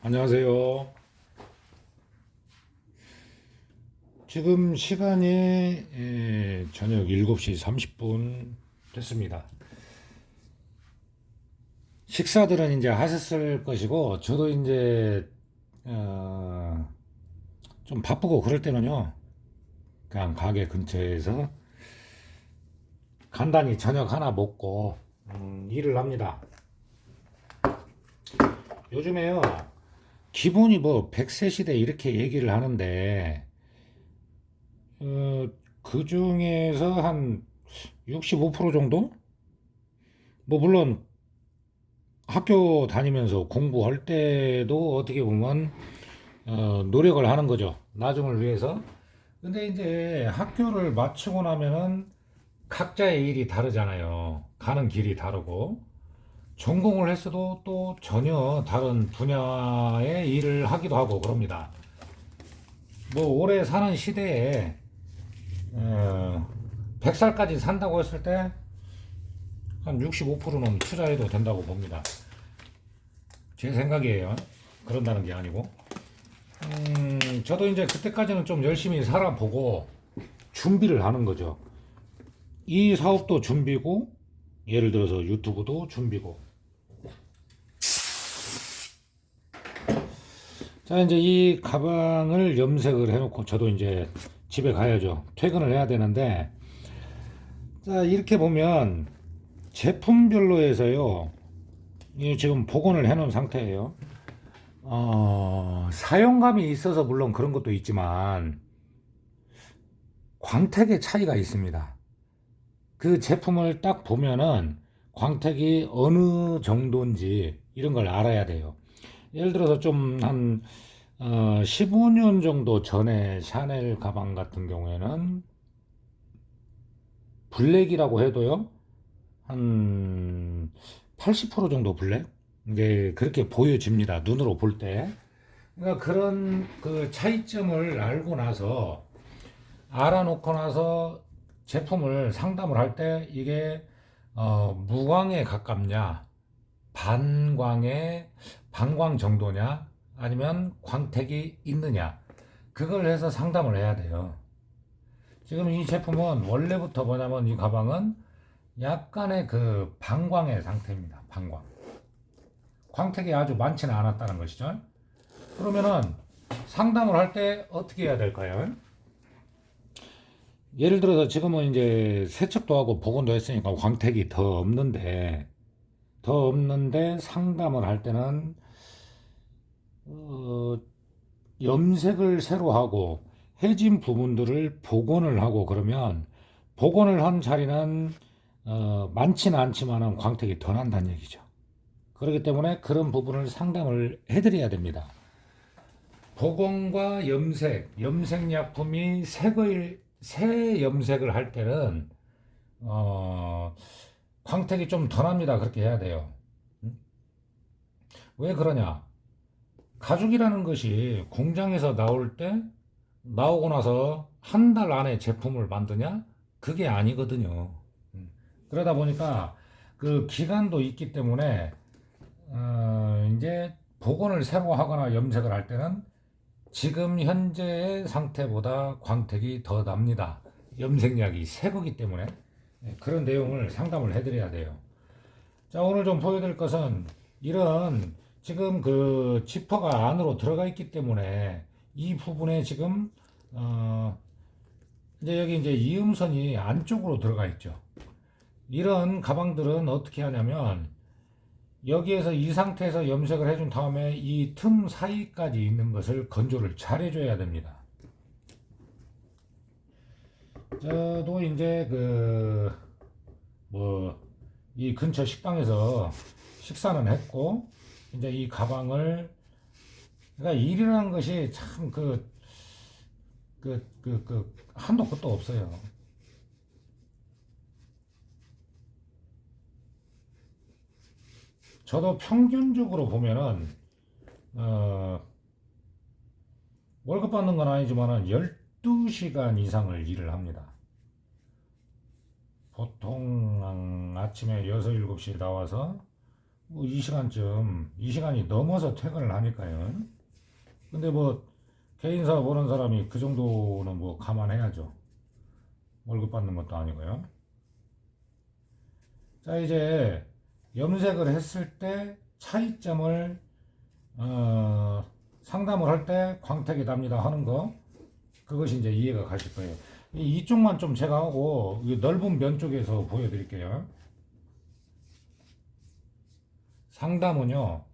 안녕하세요. 지금 시간이 저녁 7시 30분 됐습니다. 식사들은 이제 하셨을 것이고, 저도 이제 좀 바쁘고 그럴 때는요, 그냥 가게 근처에서 간단히 저녁 하나 먹고 일을 합니다. 요즘에요, 기본이 뭐 100세 시대 이렇게 얘기를 하는데, 어, 그 중에서 한 65% 정도? 뭐 물론 학교 다니면서 공부할 때도 어떻게 보면 노력을 하는 거죠. 나중을 위해서. 근데 이제 학교를 마치고 나면은 각자의 일이 다르잖아요. 가는 길이 다르고 전공을 했어도 또 전혀 다른 분야의 일을 하기도 하고 그럽니다. 뭐 오래 사는 시대에 100살까지 산다고 했을 때 한 65%는 투자해도 된다고 봅니다. 제 생각이에요. 그런다는 게 아니고. 저도 이제 그때까지는 좀 열심히 살아보고 준비를 하는 거죠. 이 사업도 준비고, 예를 들어서 유튜브도 준비고. 자, 이제 이 가방을 염색을 해놓고 저도 이제 집에 가야죠. 퇴근을 해야 되는데, 자, 이렇게 보면 제품별로 해서요. 이 지금 복원을 해놓은 상태예요. 사용감이 있어서 물론 그런 것도 있지만, 광택의 차이가 있습니다. 그 제품을 딱 보면은 광택이 어느 정도인지 이런 걸 알아야 돼요. 예를 들어서 좀 한 15년 정도 전에 샤넬 가방 같은 경우에는 블랙이라고 해도요. 한 80% 정도 블랙? 이게 그렇게 보여집니다. 눈으로 볼 때. 그러니까 그런 그 차이점을 알고 나서 알아놓고 나서 제품을 상담을 할 때 이게 무광에 가깝냐, 반광의 반광 정도냐, 아니면 광택이 있느냐, 그걸 해서 상담을 해야 돼요. 지금 이 제품은 원래부터 뭐냐면 이 가방은 약간의 그 반광의 상태입니다. 반광. 광택이 아주 많지는 않았다는 것이죠. 그러면은 상담을 할 때 어떻게 해야 될까요? 예를 들어서 지금은 이제 세척도 하고 복원도 했으니까 광택이 더 없는데 상담을 할 때는 어, 염색을 새로 하고 해진 부분들을 복원을 하고 그러면 복원을 한 자리는 많지는 않지만은 광택이 더 난다는 얘기죠. 그렇기 때문에 그런 부분을 상담을 해드려야 됩니다. 복원과 염색약품이 새 염색을 할 때는 어, 광택이 좀 더 납니다. 그렇게 해야 돼요. 왜 그러냐? 가죽이라는 것이 공장에서 나오고 나서 한 달 안에 제품을 만드냐? 그게 아니거든요. 그러다 보니까 그 기간도 있기 때문에 이제 복원을 새로 하거나 염색을 할 때는 지금 현재의 상태보다 광택이 더 납니다. 염색약이 새 거기 때문에 그런 내용을 상담을 해드려야 돼요. 자, 오늘 좀 보여드릴 것은 이런 지금 그 지퍼가 안으로 들어가 있기 때문에 이 부분에 지금 어 이제 여기 이제 이음선이 안쪽으로 들어가 있죠. 이런 가방들은 어떻게 하냐면 여기에서 이 상태에서 염색을 해준 다음에 이 틈 사이까지 있는 것을 건조를 잘 해줘야 됩니다. 저도 이제 그 뭐 이 근처 식당에서 식사는 했고 이제 이 가방을 그러니까 일이라는 것이 참 한도 끝도 없어요. 저도 평균적으로 보면은 어, 월급 받는 건 아니지만은 12시간 이상을 일을 합니다. 보통 아침에 6, 7시에 나와서 이 시간쯤, 이 시간이 넘어서 퇴근을 하니까요. 근데 뭐 개인사 보는 사람이 그 정도는 뭐 감안해야죠. 월급 받는 것도 아니고요. 자, 이제 염색을 했을 때 차이점을 상담을 할 때 광택이 납니다 하는 거, 그것이 이제 이해가 가실 거예요. 이쪽만 좀 제가 하고 넓은 면 쪽에서 보여드릴게요. 상담은요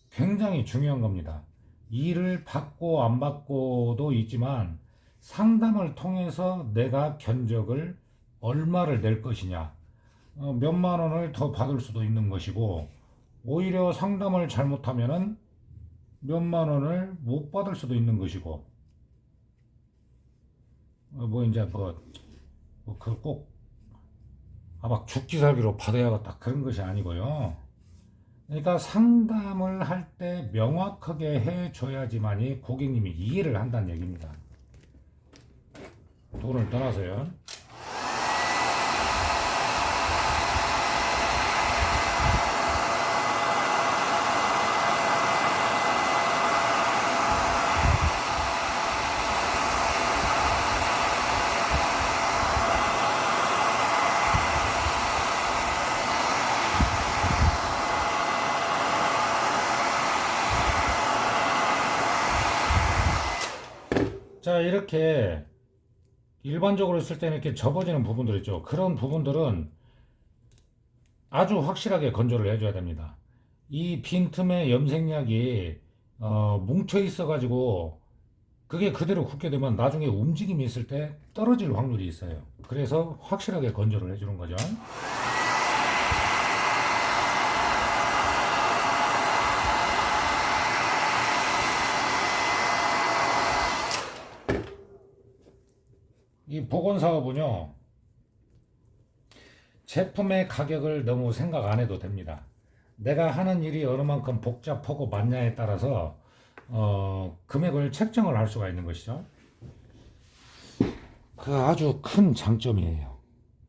굉장히 중요한 겁니다. 일을 받고 안 받고도 있지만 상담을 통해서 내가 견적을 얼마를 낼 것이냐, 몇만 원을 더 받을 수도 있는 것이고, 오히려 상담을 잘못하면은 몇만 원을 못 받을 수도 있는 것이고, 뭐 이제 꼭 막 죽기 살기로 받아야겠다 그런 것이 아니고요. 그러니까 상담을 할 때 명확하게 해줘야지만이 고객님이 이해를 한다는 얘기입니다. 돈을 떠나서요. 자, 이렇게 일반적으로 있을 때는 이렇게 접어지는 부분들 있죠. 그런 부분들은 아주 확실하게 건조를 해줘야 됩니다. 이 빈틈에 염색약이 뭉쳐 있어 가지고 그게 그대로 굳게 되면 나중에 움직임이 있을 때 떨어질 확률이 있어요. 그래서 확실하게 건조를 해주는 거죠. 이 복원 사업은요, 제품의 가격을 너무 생각 안 해도 됩니다. 내가 하는 일이 어느 만큼 복잡하고 많냐에 따라서 금액을 책정을 할 수가 있는 것이죠. 그 아주 큰 장점이에요.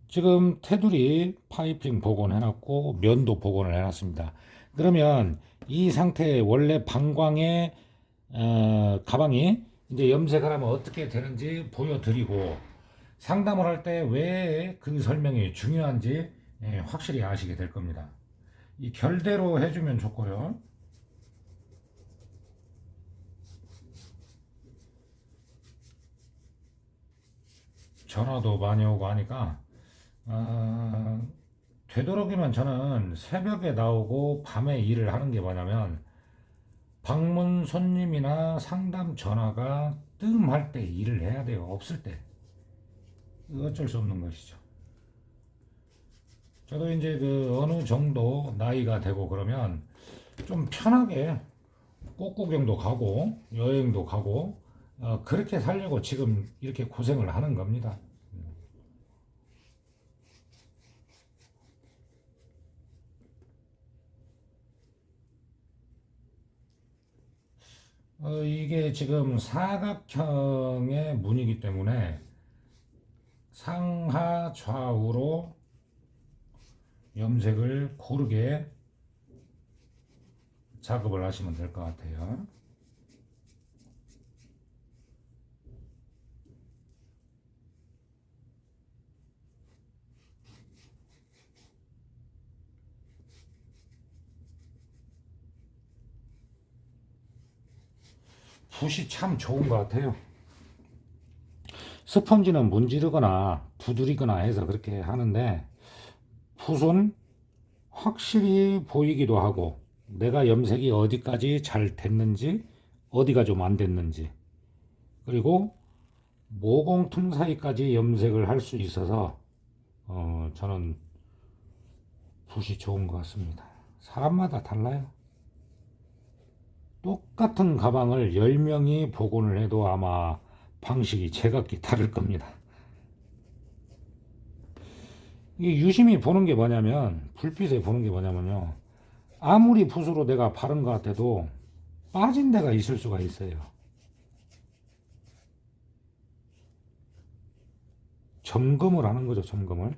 지금 테두리 파이핑 복원해놨고 면도 복원을 해놨습니다. 그러면 이 상태의 원래 방광의 가방이 이제 염색을 하면 어떻게 되는지 보여드리고, 상담을 할 때 왜 그 설명이 중요한지 확실히 아시게 될 겁니다. 이 결대로 해주면 좋고요. 전화도 많이 오고 하니까 되도록이면 저는 새벽에 나오고 밤에 일을 하는 게 뭐냐면, 방문 손님이나 상담 전화가 뜸할 때 일을 해야 돼요. 없을 때. 어쩔 수 없는 것이죠. 저도 이제 어느 정도 나이가 되고 그러면 좀 편하게 꽃구경도 가고 여행도 가고 그렇게 살려고 지금 이렇게 고생을 하는 겁니다. 이게 지금 사각형의 문이기 때문에 상하 좌우로 염색을 고르게 작업을 하시면 될 것 같아요. 붓이 참 좋은 것 같아요. 스펀지는 문지르거나 두드리거나 해서 그렇게 하는데, 붓은 확실히 보이기도 하고 내가 염색이 어디까지 잘 됐는지 어디가 좀 안 됐는지, 그리고 모공 틈 사이까지 염색을 할 수 있어서 저는 붓이 좋은 것 같습니다. 사람마다 달라요. 똑같은 가방을 10명이 복원을 해도 아마 방식이 제각기 다를 겁니다. 이게 유심히 보는 게 뭐냐면, 불빛에 보는 게 뭐냐면요, 아무리 붓으로 내가 바른 것 같아도 빠진 데가 있을 수가 있어요. 점검을 하는 거죠, 점검을.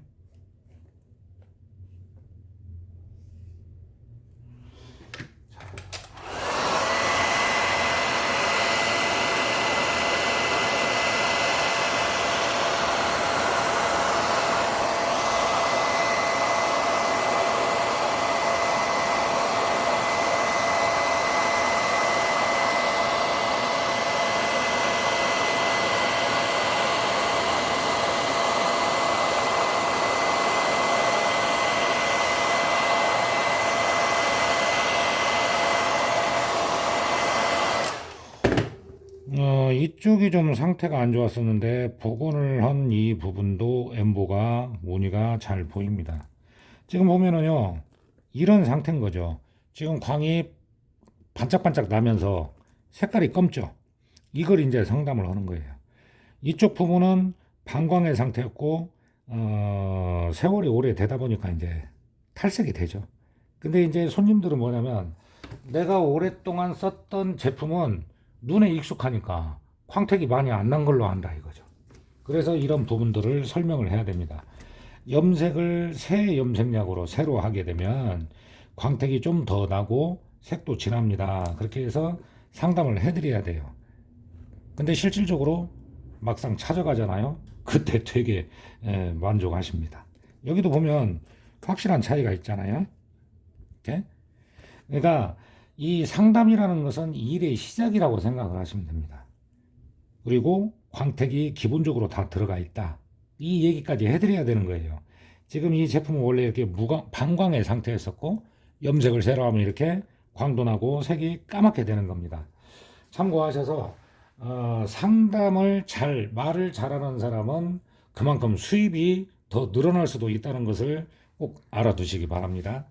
이쪽이 좀 상태가 안 좋았었는데 복원을 한 이 부분도 엠보가 무늬가 잘 보입니다. 지금 보면은요, 이런 상태인 거죠. 지금 광이 반짝반짝 나면서 색깔이 검죠. 이걸 이제 상담을 하는 거예요. 이쪽 부분은 반광의 상태였고, 세월이 오래 되다 보니까 이제 탈색이 되죠. 근데 이제 손님들은 뭐냐면, 내가 오랫동안 썼던 제품은 눈에 익숙하니까 광택이 많이 안 난 걸로 안다 이거죠. 그래서 이런 부분들을 설명을 해야 됩니다. 염색을 새 염색약으로 새로 하게 되면 광택이 좀 더 나고 색도 진합니다. 그렇게 해서 상담을 해드려야 돼요. 근데 실질적으로 막상 찾아가잖아요. 그때 되게 만족하십니다. 여기도 보면 확실한 차이가 있잖아요. 이렇게. 그러니까 이 상담이라는 것은 일의 시작이라고 생각을 하시면 됩니다. 그리고 광택이 기본적으로 다 들어가 있다. 이 얘기까지 해드려야 되는 거예요. 지금 이 제품은 원래 이렇게 반광의 상태였었고 염색을 새로 하면 이렇게 광도 나고 색이 까맣게 되는 겁니다. 참고하셔서 상담을 말을 잘하는 사람은 그만큼 수입이 더 늘어날 수도 있다는 것을 꼭 알아두시기 바랍니다.